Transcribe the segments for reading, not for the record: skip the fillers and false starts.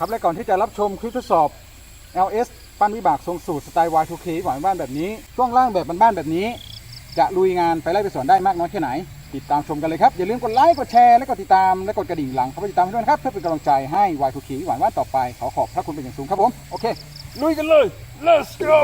ครับและก่อนที่จะรับชมคลิปทดสอบ LS ปั้นวิบากทรงสูตรสไตล์ Y2K หวานบ้านแบบนี้ช่วงล่างแบบบ้านๆแบบนี้จะลุยงานไปไล่ไปสวนได้มากน้อยแค่ไหนติดตามชมกันเลยครับอย่าลืมกดไลค์กดแชร์และกดติดตามและกดกระดิ่งหลังเข้าไปติดตามด้วยนะครับเพื่อเป็นกำลังใจให้ Y2K หวานบ้านต่อไปขอขอบพระคุณเป็นอย่างสูงครับผมโอเคลุยกันเลย let's go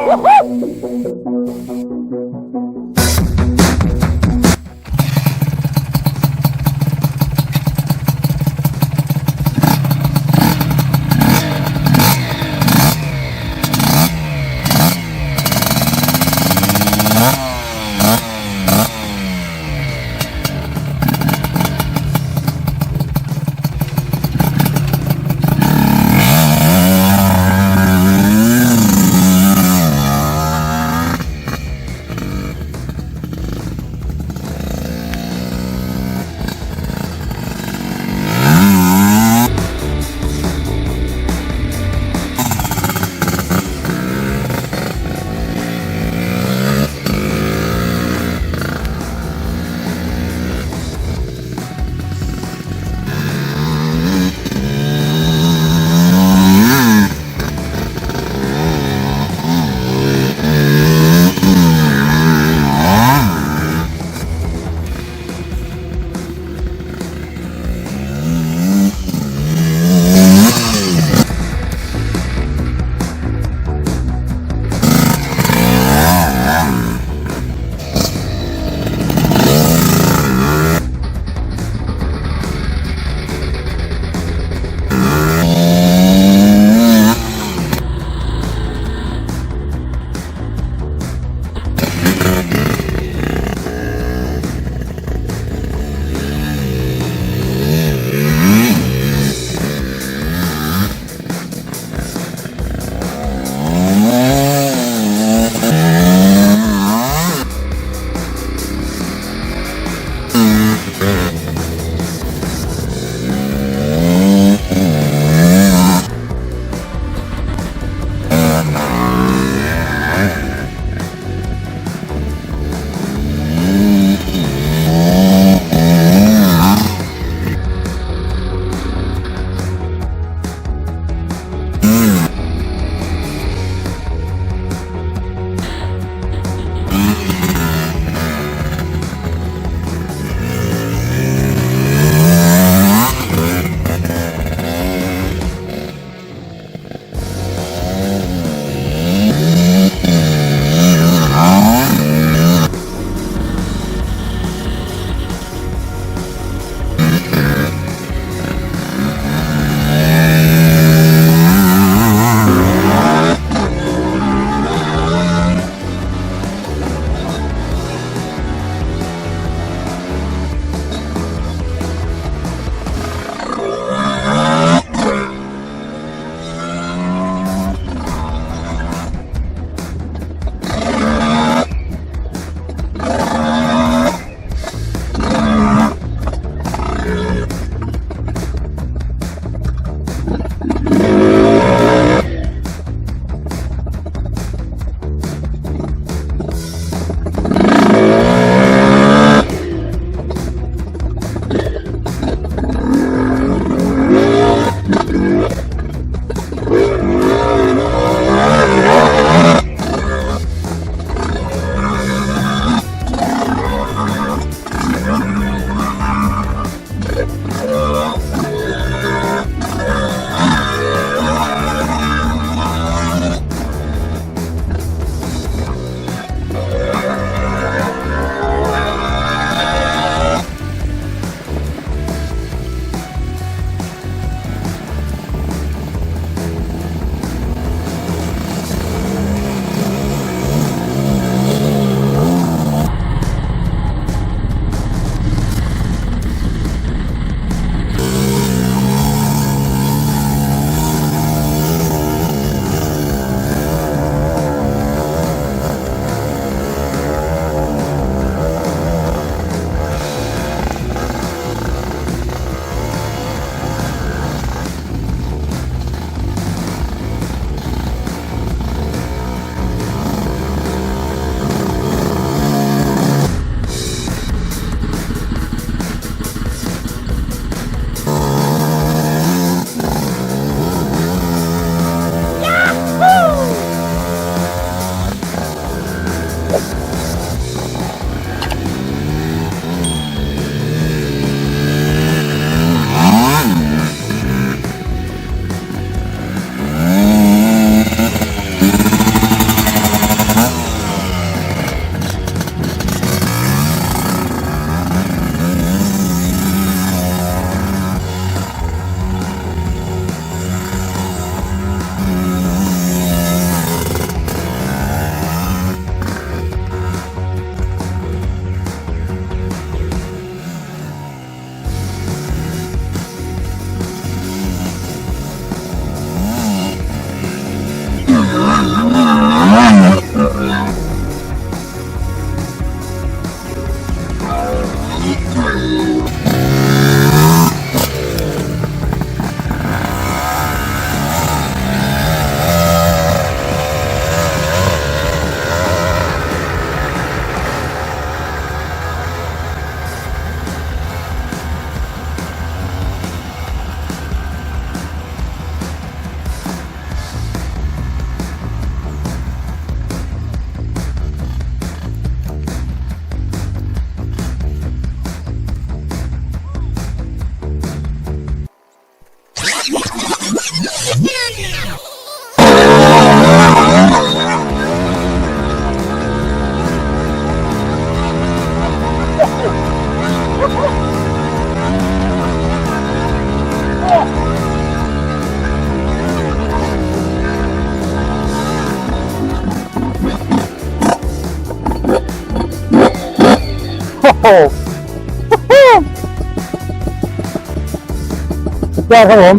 สุดยอดครับผม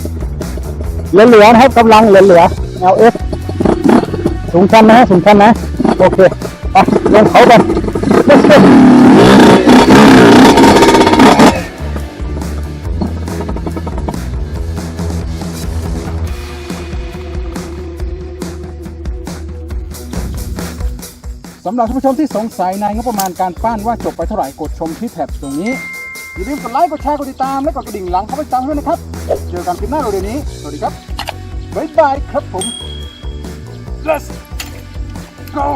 เหลือนะครับกำลังเหลือ LS สูงชันนะสูงชันนะโอเคไปลงเขากันสำหรับท่านผู้ชมที่สงสัยในงบประมาณการปั้นว่าจบไปเท่าไหร่กดชมที่แท็บตรงนี้อย่าลืมกดไลค์กดแชร์กดติดตามและกดกระดิ่งหลังเข้าไปตามด้วยนะครับเจอกันคลิปหน้าเร็วๆนี้สวัสดีครับบ๊ายบายครับผม Let's go